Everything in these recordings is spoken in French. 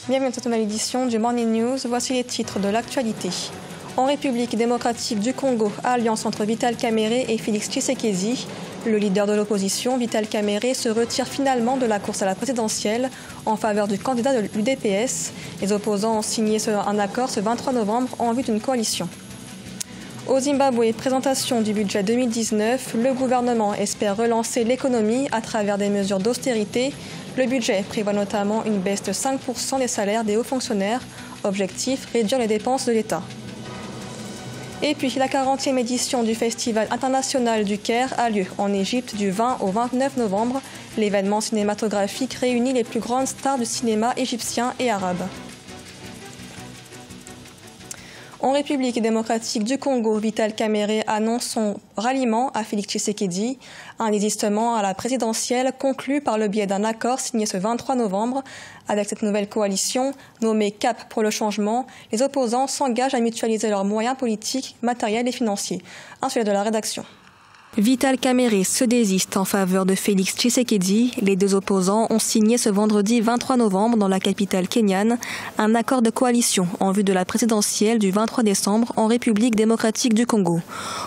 Bienvenue à cette nouvelle édition du Morning News. Voici les titres de l'actualité. En République démocratique du Congo, alliance entre Vital Kamerhe et Félix Tshisekedi. Le leader de l'opposition, Vital Kamerhe, se retire finalement de la course à la présidentielle en faveur du candidat de l'UDPS. Les opposants ont signé un accord ce 23 novembre en vue d'une coalition. Au Zimbabwe, présentation du budget 2019, le gouvernement espère relancer l'économie à travers des mesures d'austérité. Le budget prévoit notamment une baisse de 5% des salaires des hauts fonctionnaires. Objectif, réduire les dépenses de l'État. Et puis, la 40e édition du Festival international du Caire a lieu en Égypte du 20 au 29 novembre. L'événement cinématographique réunit les plus grandes stars du cinéma égyptien et arabe. En République démocratique du Congo, Vital Kamerhe annonce son ralliement à Félix Tshisekedi, un désistement à la présidentielle conclu par le biais d'un accord signé ce 23 novembre. Avec cette nouvelle coalition, nommée Cap pour le changement, les opposants s'engagent à mutualiser leurs moyens politiques, matériels et financiers. Un sujet de la rédaction. Vital Kamerhe se désiste en faveur de Félix Tshisekedi. Les deux opposants ont signé ce vendredi 23 novembre dans la capitale kenyane un accord de coalition en vue de la présidentielle du 23 décembre en République démocratique du Congo.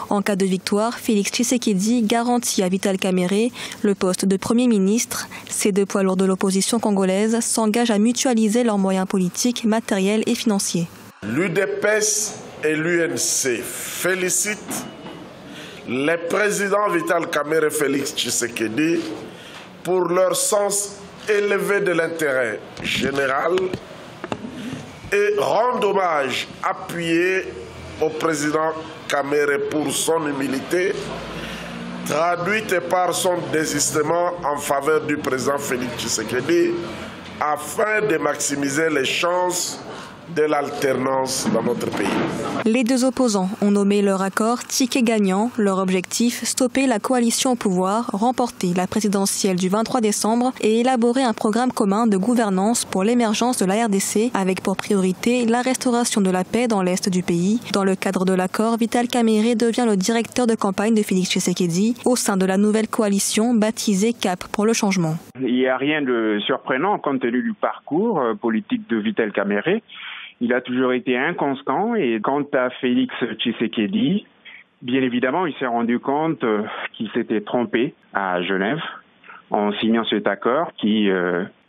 En cas de victoire, Félix Tshisekedi garantit à Vital Kamerhe le poste de Premier ministre. Ces deux poids lourds de l'opposition congolaise s'engagent à mutualiser leurs moyens politiques, matériels et financiers. L'UDPS et l'UNC félicitent les présidents Vital Kamerhe et Félix Tshisekedi pour leur sens élevé de l'intérêt général et rendent hommage appuyé au président Kamerhe pour son humilité, traduite par son désistement en faveur du président Félix Tshisekedi afin de maximiser les chances de l'alternance dans notre pays. Les deux opposants ont nommé leur accord ticket gagnant. Leur objectif, stopper la coalition au pouvoir, remporter la présidentielle du 23 décembre et élaborer un programme commun de gouvernance pour l'émergence de la RDC avec pour priorité la restauration de la paix dans l'est du pays. Dans le cadre de l'accord, Vital Kamerhe devient le directeur de campagne de Félix Tshisekedi au sein de la nouvelle coalition baptisée Cap pour le changement. Il n'y a rien de surprenant compte tenu du parcours politique de Vital Kamerhe. Il a toujours été inconstant et quant à Félix Tshisekedi, bien évidemment, il s'est rendu compte qu'il s'était trompé à Genève en signant cet accord qui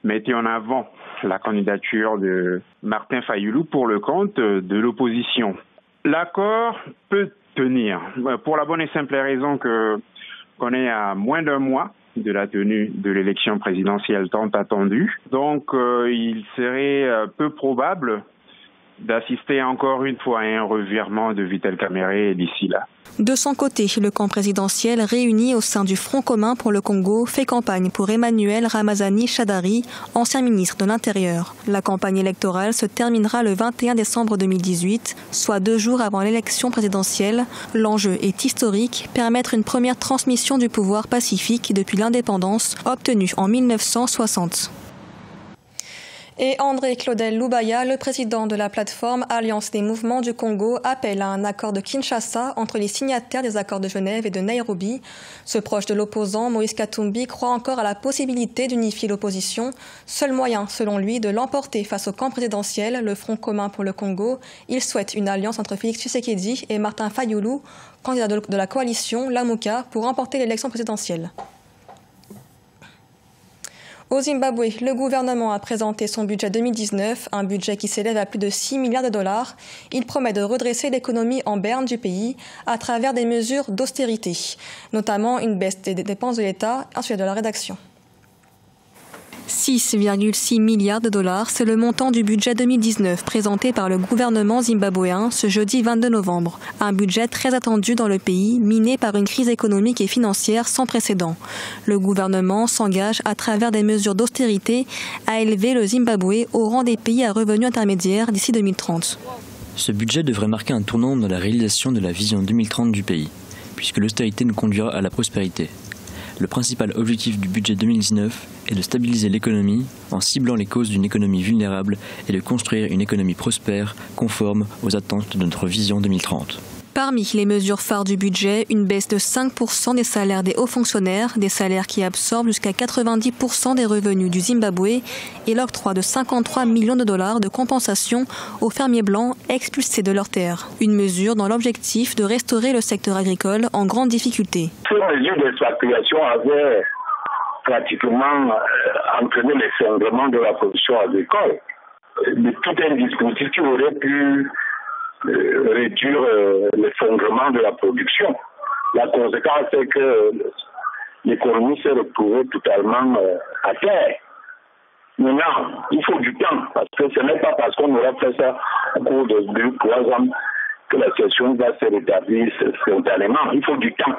mettait en avant la candidature de Martin Fayulu pour le compte de l'opposition. L'accord peut tenir pour la bonne et simple raison qu'on est à moins d'un mois de la tenue de l'élection présidentielle tant attendue. Donc, il serait peu probable d'assister encore une fois à un revirement de Vital Kamerhe d'ici là. De son côté, le camp présidentiel réuni au sein du Front commun pour le Congo fait campagne pour Emmanuel Ramazani Shadari, ancien ministre de l'Intérieur. La campagne électorale se terminera le 21 décembre 2018, soit 2 jours avant l'élection présidentielle. L'enjeu est historique, permettre une première transmission du pouvoir pacifique depuis l'indépendance obtenue en 1960. Et André Claudel Lubaya, le président de la plateforme Alliance des mouvements du Congo, appelle à un accord de Kinshasa entre les signataires des accords de Genève et de Nairobi. Ce proche de l'opposant, Moïse Katumbi, croit encore à la possibilité d'unifier l'opposition. Seul moyen, selon lui, de l'emporter face au camp présidentiel, le Front commun pour le Congo. Il souhaite une alliance entre Félix Tshisekedi et Martin Fayulu, candidat de la coalition Lamuka, pour remporter l'élection présidentielle. Au Zimbabwe, le gouvernement a présenté son budget 2019, un budget qui s'élève à plus de 6 milliards de dollars. Il promet de redresser l'économie en berne du pays à travers des mesures d'austérité, notamment une baisse des dépenses de l'État, un sujet de la rédaction. 6,6 milliards de dollars, c'est le montant du budget 2019 présenté par le gouvernement zimbabwéen ce jeudi 22 novembre. Un budget très attendu dans le pays, miné par une crise économique et financière sans précédent. Le gouvernement s'engage à travers des mesures d'austérité à élever le Zimbabwe au rang des pays à revenus intermédiaires d'ici 2030. Ce budget devrait marquer un tournant dans la réalisation de la vision 2030 du pays, puisque l'austérité nous conduira à la prospérité. Le principal objectif du budget 2019 est de stabiliser l'économie en ciblant les causes d'une économie vulnérable et de construire une économie prospère conforme aux attentes de notre vision 2030. Parmi les mesures phares du budget, une baisse de 5% des salaires des hauts fonctionnaires, des salaires qui absorbent jusqu'à 90% des revenus du Zimbabwe, et l'octroi de 53 millions de dollars de compensation aux fermiers blancs expulsés de leurs terres. Une mesure dans l'objectif de restaurer le secteur agricole en grande difficulté. Ces mesures d'expatriation avaient pratiquement entraîné l'effondrement de la production agricole. De tout un dispositif qui aurait pu réduire l'effondrement de la production. La conséquence est que l'économie s'est retrouvée totalement à terre. Maintenant, il faut du temps, parce que ce n'est pas parce qu'on aura fait ça au cours de 2-3 ans que la situation va se rétablir spontanément. Il faut du temps.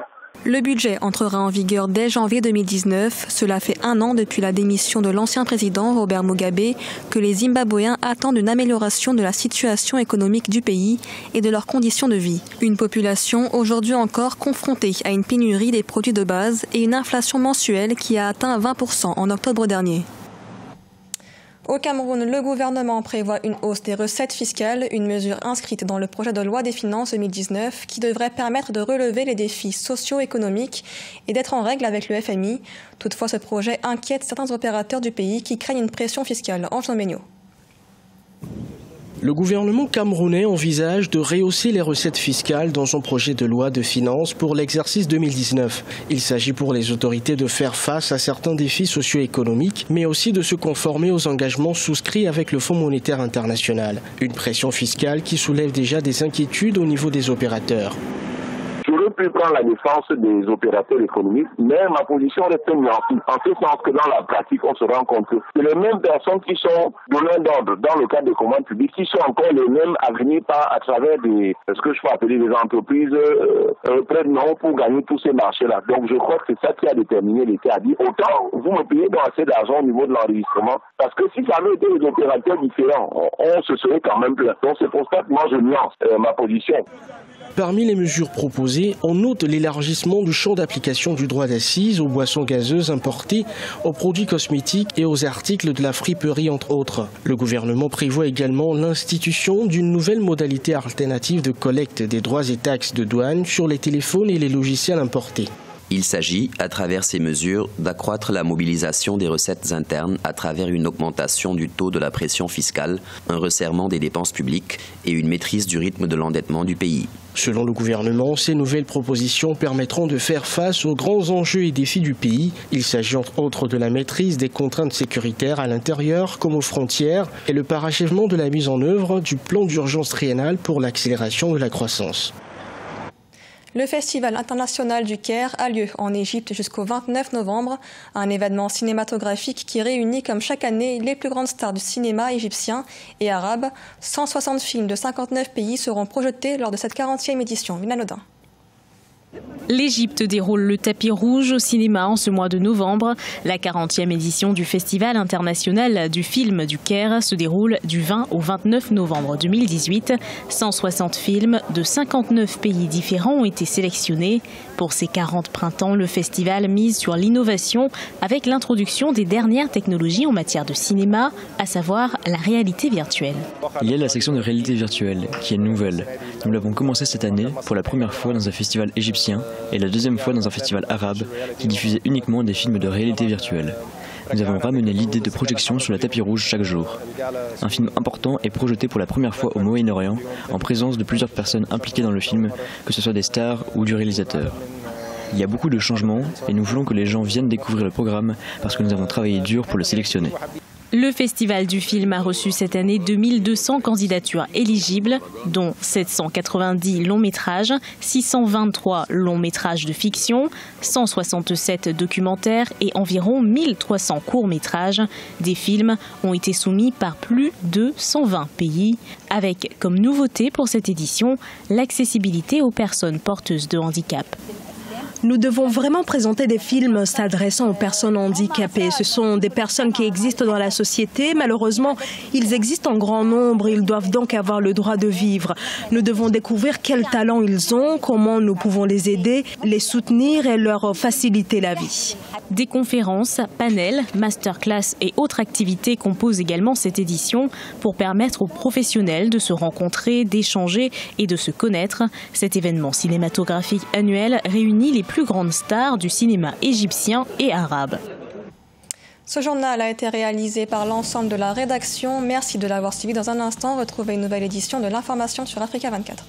Le budget entrera en vigueur dès janvier 2019. Cela fait 1 an depuis la démission de l'ancien président Robert Mugabe que les Zimbabwéens attendent une amélioration de la situation économique du pays et de leurs conditions de vie. Une population aujourd'hui encore confrontée à une pénurie des produits de base et une inflation mensuelle qui a atteint 20% en octobre dernier. Au Cameroun, le gouvernement prévoit une hausse des recettes fiscales, une mesure inscrite dans le projet de loi des finances 2019 qui devrait permettre de relever les défis socio-économiques et d'être en règle avec le FMI. Toutefois, ce projet inquiète certains opérateurs du pays qui craignent une pression fiscale. Ange Méniot. Le gouvernement camerounais envisage de rehausser les recettes fiscales dans son projet de loi de finances pour l'exercice 2019. Il s'agit pour les autorités de faire face à certains défis socio-économiques, mais aussi de se conformer aux engagements souscrits avec le Fonds monétaire international. Une pression fiscale qui soulève déjà des inquiétudes au niveau des opérateurs. J'aurais pu prendre la défense des opérateurs économiques, mais ma position reste nuancée. En ce sens que dans la pratique, on se rend compte que c'est les mêmes personnes qui sont donneurs d'ordre dans le cadre des commandes publiques, qui sont encore les mêmes à venir à travers ce que je peux appeler des entreprises prête-nom pour gagner tous ces marchés-là. Donc je crois que c'est ça qui a déterminé l'État à dire autant vous me payez dans assez d'argent au niveau de l'enregistrement, parce que si ça avait été des opérateurs différents, on se serait quand même plaint. Donc c'est pour ça que moi je nuance ma position. Parmi les mesures proposées, on note l'élargissement du champ d'application du droit d'assises aux boissons gazeuses importées, aux produits cosmétiques et aux articles de la friperie entre autres. Le gouvernement prévoit également l'institution d'une nouvelle modalité alternative de collecte des droits et taxes de douane sur les téléphones et les logiciels importés. Il s'agit, à travers ces mesures, d'accroître la mobilisation des recettes internes à travers une augmentation du taux de la pression fiscale, un resserrement des dépenses publiques et une maîtrise du rythme de l'endettement du pays. Selon le gouvernement, ces nouvelles propositions permettront de faire face aux grands enjeux et défis du pays. Il s'agit entre autres de la maîtrise des contraintes sécuritaires à l'intérieur comme aux frontières et le parachèvement de la mise en œuvre du plan d'urgence triennal pour l'accélération de la croissance. Le Festival international du Caire a lieu en Égypte jusqu'au 29 novembre, un événement cinématographique qui réunit comme chaque année les plus grandes stars du cinéma égyptien et arabe. 160 films de 59 pays seront projetés lors de cette 40e édition. Vina Nodin. L'Égypte déroule le tapis rouge au cinéma en ce mois de novembre. La 40e édition du Festival international du film du Caire se déroule du 20 au 29 novembre 2018. 160 films de 59 pays différents ont été sélectionnés. Pour ces 40 printemps, le festival mise sur l'innovation avec l'introduction des dernières technologies en matière de cinéma, à savoir la réalité virtuelle. Il y a la section de réalité virtuelle qui est nouvelle. Nous l'avons commencé cette année pour la première fois dans un festival égyptien et la deuxième fois dans un festival arabe qui diffusait uniquement des films de réalité virtuelle. Nous avons ramené l'idée de projection sur le tapis rouge chaque jour. Un film important est projeté pour la première fois au Moyen-Orient en présence de plusieurs personnes impliquées dans le film, que ce soit des stars ou du réalisateur. Il y a beaucoup de changements et nous voulons que les gens viennent découvrir le programme parce que nous avons travaillé dur pour le sélectionner. Le Festival du film a reçu cette année 2200 candidatures éligibles, dont 790 longs métrages, 623 longs métrages de fiction, 167 documentaires et environ 1300 courts métrages. Des films ont été soumis par plus de 120 pays, avec comme nouveauté pour cette édition l'accessibilité aux personnes porteuses de handicap. Nous devons vraiment présenter des films s'adressant aux personnes handicapées. Ce sont des personnes qui existent dans la société. Malheureusement, ils existent en grand nombre. Ils doivent donc avoir le droit de vivre. Nous devons découvrir quels talents ils ont, comment nous pouvons les aider, les soutenir et leur faciliter la vie. Des conférences, panels, masterclass et autres activités composent également cette édition pour permettre aux professionnels de se rencontrer, d'échanger et de se connaître. Cet événement cinématographique annuel réunit les plus grandes stars du cinéma égyptien et arabe. Ce journal a été réalisé par l'ensemble de la rédaction. Merci de l'avoir suivi. Dans un instant, retrouvez une nouvelle édition de l'information sur Africa 24.